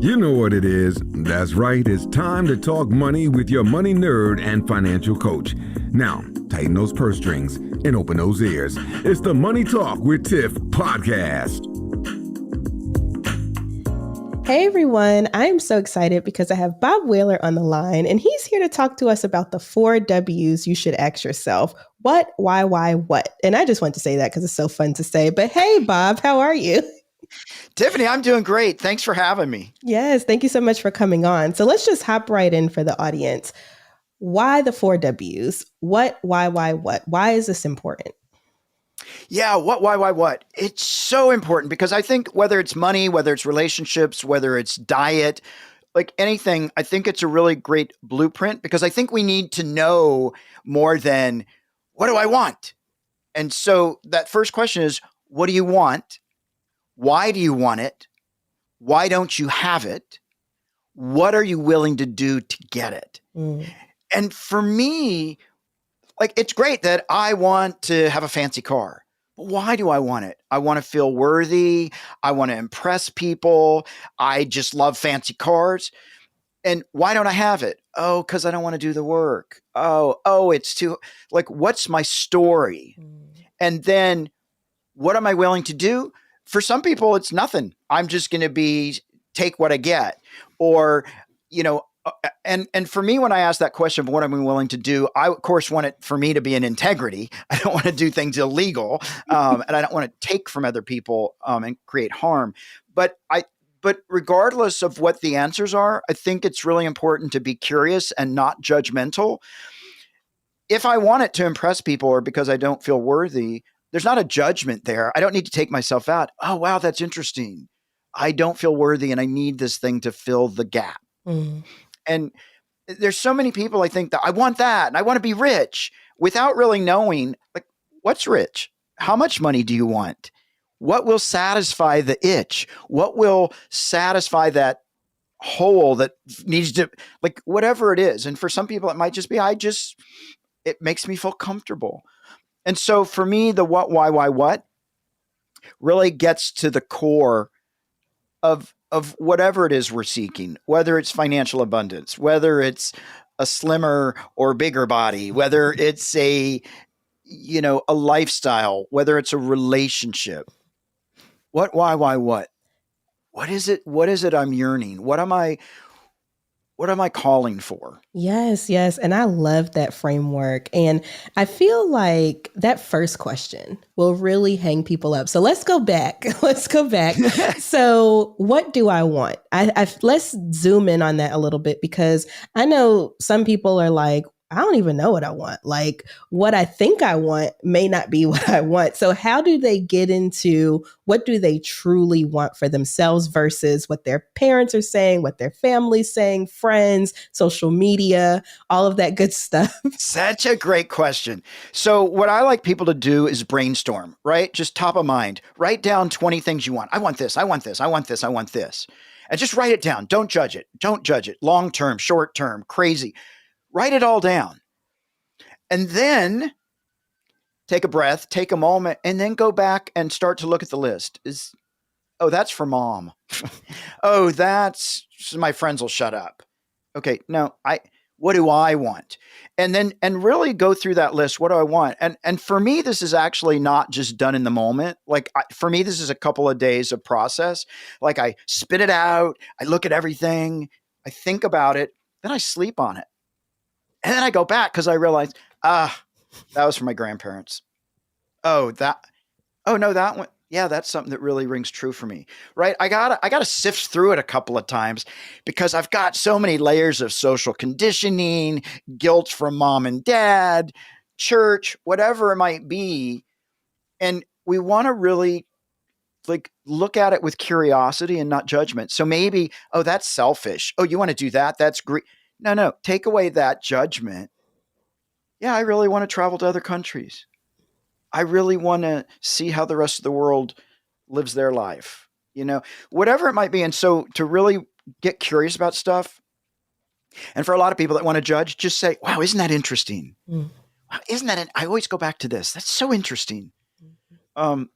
You know what it is. That's right. It's time to talk money with your money nerd and financial coach. Now, tighten those purse strings and open those ears. It's the Money Talk with Tiff podcast. Hey everyone, I am so excited because I have Bob Whaler on the line and he's here to talk to us about the 4 W's you should ask yourself. What, why, what? And I just want to say that because it's so fun to say. But hey, Bob, how are you? Tiffany, I'm doing great. Thanks for having me. Yes, thank you so much for coming on. So let's just hop right in for the audience. Why the 4 W's? What, why, what? Why is this important? Yeah, what, why, what? It's so important because I think whether it's money, whether it's relationships, whether it's diet, like anything, I think it's a really great blueprint because I think we need to know more than what do I want? And so that first question is, what do you want? Why do you want it? Why don't you have it? What are you willing to do to get it? And for me, like, it's great that I want to have a fancy car. But why do I want it? I want to feel worthy. I want to impress people. I just love fancy cars. And why don't I have it? Oh, because I don't want to do the work. Oh, it's too, like, what's my story? And then what am I willing to do? For some people, it's nothing. I'm just going to take what I get. Or, and for me, when I ask that question of what am I willing to do, I, of course, want it for me to be in integrity. I don't want to do things illegal. And I don't want to take from other people and create harm. But regardless of what the answers are, I think it's really important to be curious and not judgmental. If I want it to impress people or because I don't feel worthy, there's not a judgment there. I don't need to take myself out. Oh, wow, that's interesting. I don't feel worthy and I need this thing to fill the gap. And there's so many people, I think, that I want that and I want to be rich without really knowing, like, what's rich? How much money do you want? What will satisfy the itch? What will satisfy that hole that needs to, like, whatever it is. And for some people, it might just be, it makes me feel comfortable. And so for me, the what, why, what really gets to the core of whatever it is we're seeking, whether it's financial abundance, whether it's a slimmer or bigger body, whether it's a lifestyle, whether it's a relationship. What, why, what? What is it? What is it I'm yearning? What am I calling for? Yes. And I love that framework. And I feel like that first question will really hang people up. So let's go back. So what do I want? Let's zoom in on that a little bit because I know some people are like, I don't even know what I want. Like what I think I want may not be what I want. So how do they get into what do they truly want for themselves versus what their parents are saying, what their family's saying, friends, social media, all of that good stuff? Such a great question. So what I like people to do is brainstorm, right? Just top of mind. Write down 20 things you want. I want this. I want this. I want this. I want this. And just write it down. Don't judge it. Long term, short term, crazy. Write it all down. And then take a breath, take a moment, and then go back and start to look at the list. That's for mom. That's my friends will shut up. Okay, no, what do I want? And really go through that list. What do I want? And for me, this is actually not just done in the moment. Like for me, this is a couple of days of process. Like I spit it out. I look at everything. I think about it. Then I sleep on it. And then I go back because I realize, that was for my grandparents. That one. Yeah, that's something that really rings true for me, right? I gotta sift through it a couple of times because I've got so many layers of social conditioning, guilt from mom and dad, church, whatever it might be. And we want to really look at it with curiosity and not judgment. So maybe, that's selfish. You want to do that? That's great. No, take away that judgment. Yeah, I really want to travel to other countries. I really want to see how the rest of the world lives their life, whatever it might be. And so to really get curious about stuff. And for a lot of people that want to judge, just say, wow, isn't that interesting? Wow, I always go back to this. That's so interesting. And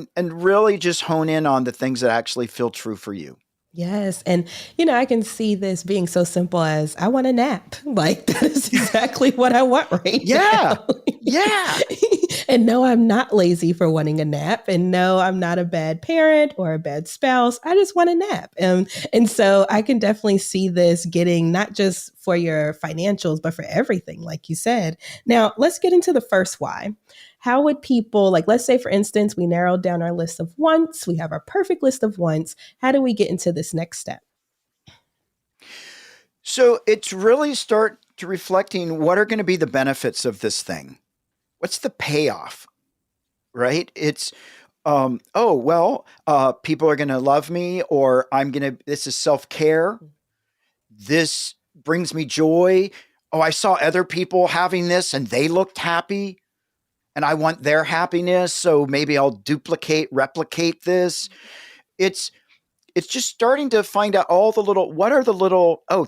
really just hone in on the things that actually feel true for you. Yes. And, I can see this being so simple as I want a nap. Like, that is exactly what I want right Yeah. now. Yeah. And no, I'm not lazy for wanting a nap. And no, I'm not a bad parent or a bad spouse. I just want a nap. And so I can definitely see this getting not just for your financials, but for everything, like you said. Now, let's get into the first why. How would people, like, let's say, for instance, we narrowed down our list of wants, we have our perfect list of wants. How do we get into this next step? So it's really start to reflecting what are going to be the benefits of this thing? What's the payoff? Right? It's, people are going to love me, or this is self care. This brings me joy. Oh, I saw other people having this and they looked happy and I want their happiness. So maybe I'll replicate this. It's just starting to find out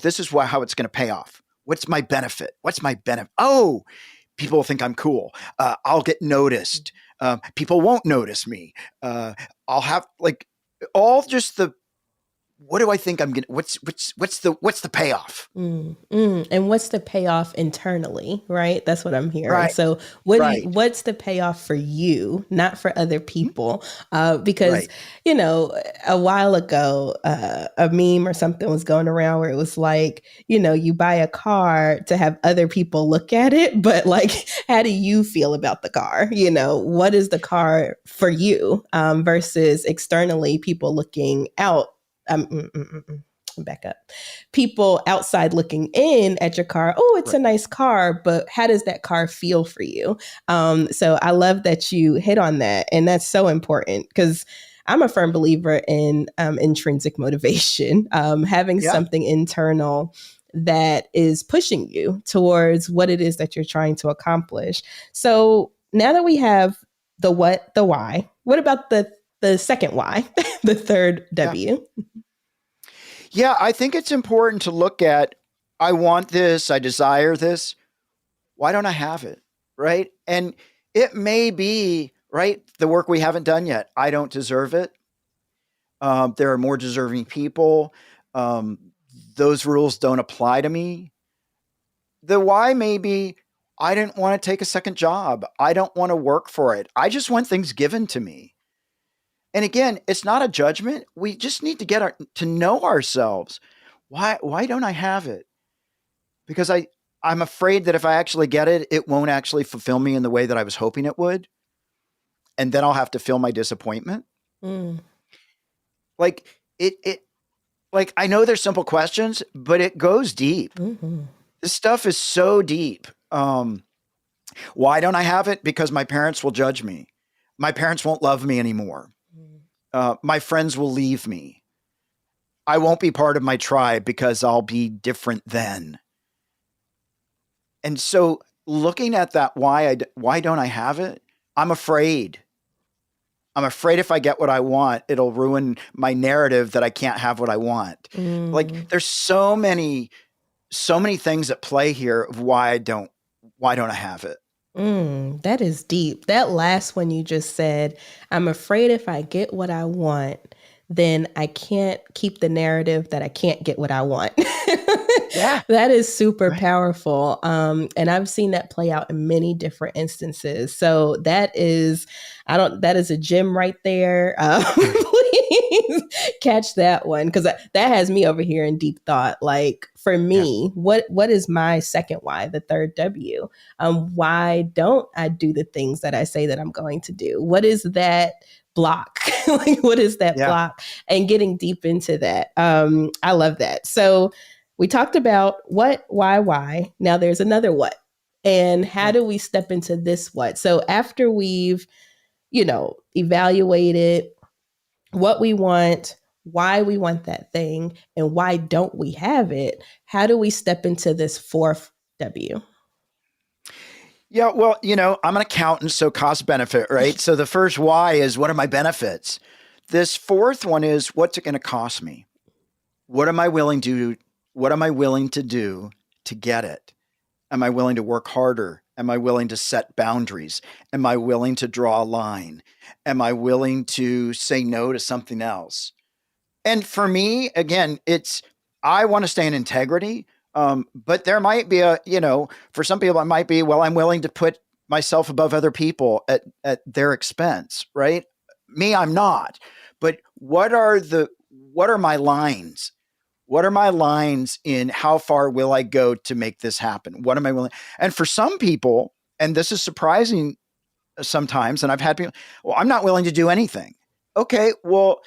this is how it's going to pay off. What's my benefit? What's my benefit? Oh, people think I'm cool. I'll get noticed. People won't notice me. I'll have all just what do I think I'm gonna? What's the payoff? And what's the payoff internally, right? That's what I'm hearing. Right. So what's the payoff for you, not for other people? Because, a while ago, a meme or something was going around where it was like, you buy a car to have other people look at it, but like, how do you feel about the car? What is the car for you versus externally people looking out? Back up. People outside looking in at your car. Oh, it's a nice car, but how does that car feel for you? So I love that you hit on that, and that's so important because I'm a firm believer in intrinsic motivation, having something internal that is pushing you towards what it is that you're trying to accomplish. So now that we have the what, the why, what about the second why, the third W? Yeah, I think it's important to look at, I want this, I desire this. Why don't I have it? Right? And it may be, right, the work we haven't done yet. I don't deserve it. There are more deserving people. Those rules don't apply to me. The why may be, I didn't want to take a second job. I don't want to work for it. I just want things given to me. And again, it's not a judgment. We just need to get to know ourselves. Why don't I have it? Because I'm afraid that if I actually get it, it won't actually fulfill me in the way that I was hoping it would. And then I'll have to feel my disappointment. Like I know they're simple questions, but it goes deep. Mm-hmm. This stuff is so deep. Why don't I have it? Because my parents will judge me. My parents won't love me anymore. My friends will leave me. I won't be part of my tribe because I'll be different then. And so looking at that, why don't I have it? I'm afraid. I'm afraid if I get what I want, it'll ruin my narrative that I can't have what I want. Like there's so many things at play here of why don't I have it? That is deep. That last one you just said, I'm afraid if I get what I want, then I can't keep the narrative that I can't get what I want. Yeah. That is super powerful. And I've seen that play out in many different instances. So that is a gem right there. Please catch that one. Cause that has me over here in deep thought. Like for me, what is my second why, the third W? Why don't I do the things that I say that I'm going to do? What is that block? Like, what is that block? And getting deep into that. I love that. So we talked about what, why. Now there's another what. And how do we step into this what? So after we've, evaluated what we want, why we want that thing, and why don't we have it, how do we step into this fourth W? Yeah, well, I'm an accountant, so cost benefit, right? So the first why is, what are my benefits? This fourth one is, what's it going to cost me? What am I willing to do to get it? Am I willing to work harder? Am I willing to set boundaries? Am I willing to draw a line? Am I willing to say no to something else? And for me, again, I want to stay in integrity. But there might be for some people, it might be, well, I'm willing to put myself above other people at their expense, right? Me, I'm not. But what are my lines? What are my lines in how far will I go to make this happen? What am I willing? And for some people, and this is surprising sometimes, and I've had people, well, I'm not willing to do anything. Okay, well,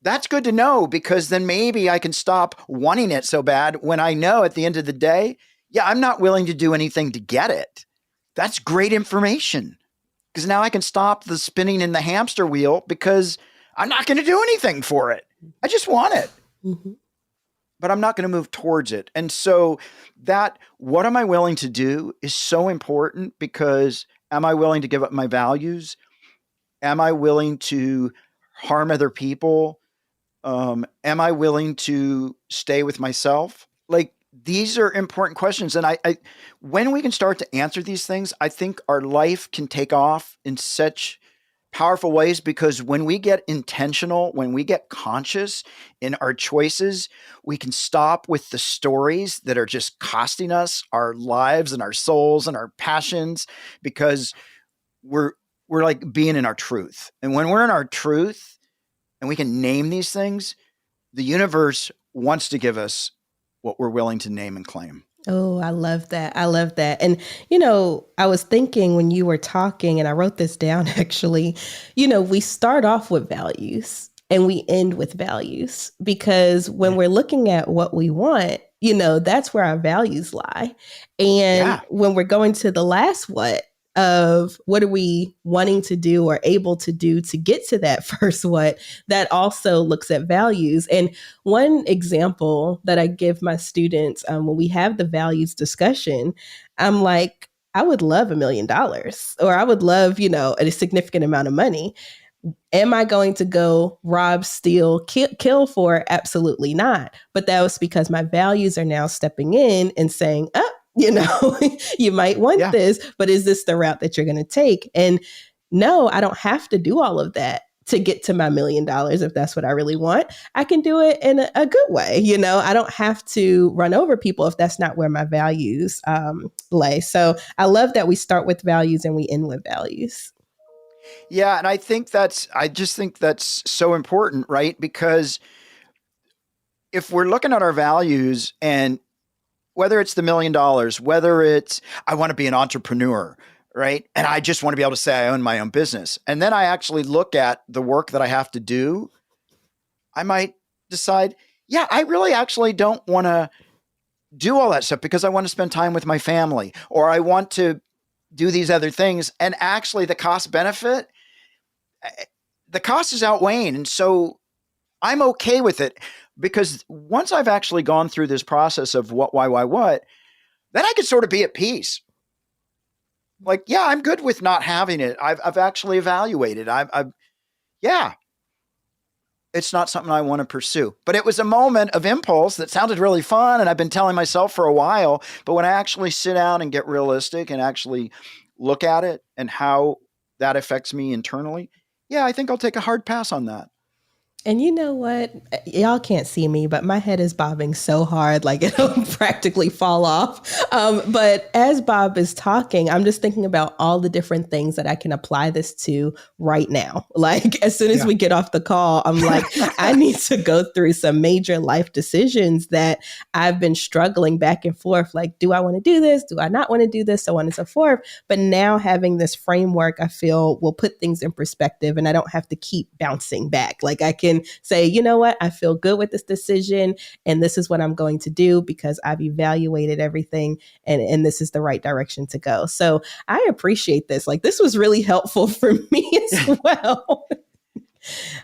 that's good to know, because then maybe I can stop wanting it so bad when I know at the end of the day, yeah, I'm not willing to do anything to get it. That's great information, because now I can stop the spinning in the hamster wheel, because I'm not going to do anything for it. I just want it. Mm-hmm. But I'm not going to move towards it. And so what am I willing to do is so important, because am I willing to give up my values? Am I willing to harm other people? Am I willing to stay with myself? Like, these are important questions. And I when we can start to answer these things, I think our life can take off in such powerful ways, because when we get intentional, when we get conscious in our choices, we can stop with the stories that are just costing us our lives and our souls and our passions, because we're like being in our truth. And when we're in our truth and we can name these things, the universe wants to give us what we're willing to name and claim. Oh, I love that. I love that. And, I was thinking when you were talking, and I wrote this down actually, we start off with values and we end with values, because when we're looking at what we want, that's where our values lie. And when we're going to the last what of what are we wanting to do or able to do to get to that first what, that also looks at values. And one example that I give my students when we have the values discussion, I'm like, I would love $1 million, or I would love, a significant amount of money. Am I going to go rob, steal, kill for it? Absolutely not. But that was because my values are now stepping in and saying, you might want this, but is this the route that you're going to take? And no, I don't have to do all of that to get to my $1 million if that's what I really want. I can do it in a good way. I don't have to run over people if that's not where my values lay. So I love that we start with values and we end with values. Yeah. And I just think that's so important, right? Because if we're looking at our values, and whether it's the $1 million, whether it's, I want to be an entrepreneur, right? And I just want to be able to say I own my own business. And then I actually look at the work that I have to do. I might decide, yeah, I really actually don't want to do all that stuff, because I want to spend time with my family, or I want to do these other things. And actually the cost benefit, the cost is outweighing. And so I'm okay with it, because once I've actually gone through this process of what, why, what, then I can sort of be at peace. Like, yeah, I'm good with not having it. I've actually evaluated. It's not something I want to pursue. But it was a moment of impulse that sounded really fun, and I've been telling myself for a while. But when I actually sit down and get realistic and actually look at it and how that affects me internally, I think I'll take a hard pass on that. And you know what? Y'all can't see me, but my head is bobbing so hard, like it'll practically fall off. But as Bob is talking, I'm just thinking about all the different things that I can apply this to right now. Like as soon as we get off the call, I'm like, I need to go through some major life decisions that I've been struggling back and forth. Like, do I want to do this? Do I not want to do this? So on and so forth. But now having this framework, I feel will put things in perspective, and I don't have to keep bouncing back. Like I can say, you know what, I feel good with this decision, and this is what I'm going to do because I've evaluated everything, and this is the right direction to go. So I appreciate this. Like this was really helpful for me as well.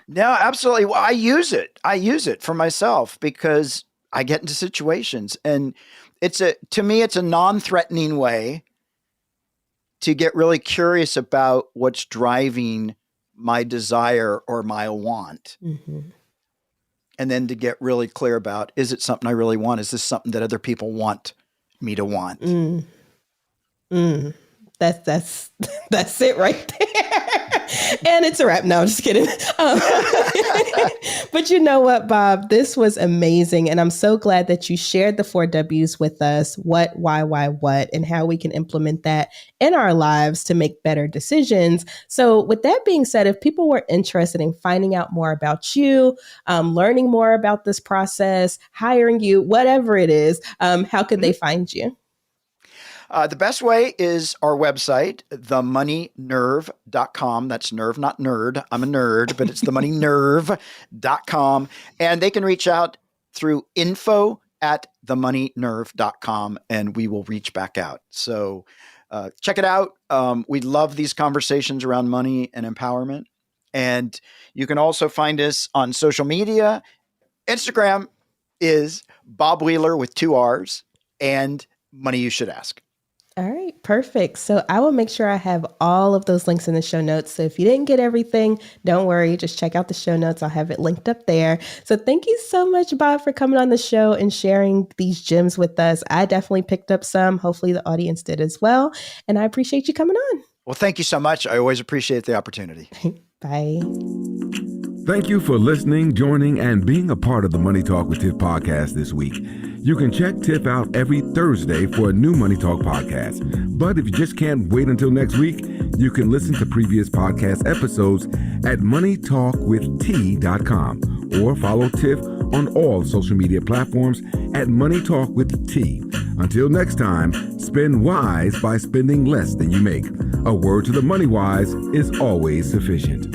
No, absolutely. Well, I use it for myself, because I get into situations, and to me, it's a non-threatening way to get really curious about what's driving my desire or my want. Mm-hmm. And then to get really clear about, is it something I really want? Is this something that other people want me to want? That's it right there. And it's a wrap. No, I'm just kidding. But you know what, Bob? This was amazing. And I'm so glad that you shared the 4 W's with us: what, why, what, and how we can implement that in our lives to make better decisions. So with that being said, if people were interested in finding out more about you, learning more about this process, hiring you, whatever it is, how could they find you? The best way is our website, themoneynerve.com. That's nerve, not nerd. I'm a nerd, but it's themoneynerve.com. And they can reach out through info@themoneynerve.com, and we will reach back out. So check it out. We love these conversations around money and empowerment. And you can also find us on social media. Instagram is Bob Wheeler with 2 R's and Money You Should Ask. All right, perfect. So I will make sure I have all of those links in the show notes. So if you didn't get everything, don't worry. Just check out the show notes. I'll have it linked up there. So thank you so much, Bob, for coming on the show and sharing these gems with us. I definitely picked up some. Hopefully the audience did as well. And I appreciate you coming on. Well, thank you so much. I always appreciate the opportunity. Bye. Thank you for listening, joining, and being a part of the Money Talk with Tiff podcast this week. You can check Tiff out every Thursday for a new Money Talk podcast. But if you just can't wait until next week, you can listen to previous podcast episodes at moneytalkwitht.com or follow Tiff on all social media platforms at Money Talk with T. Until next time, spend wise by spending less than you make. A word to the money wise is always sufficient.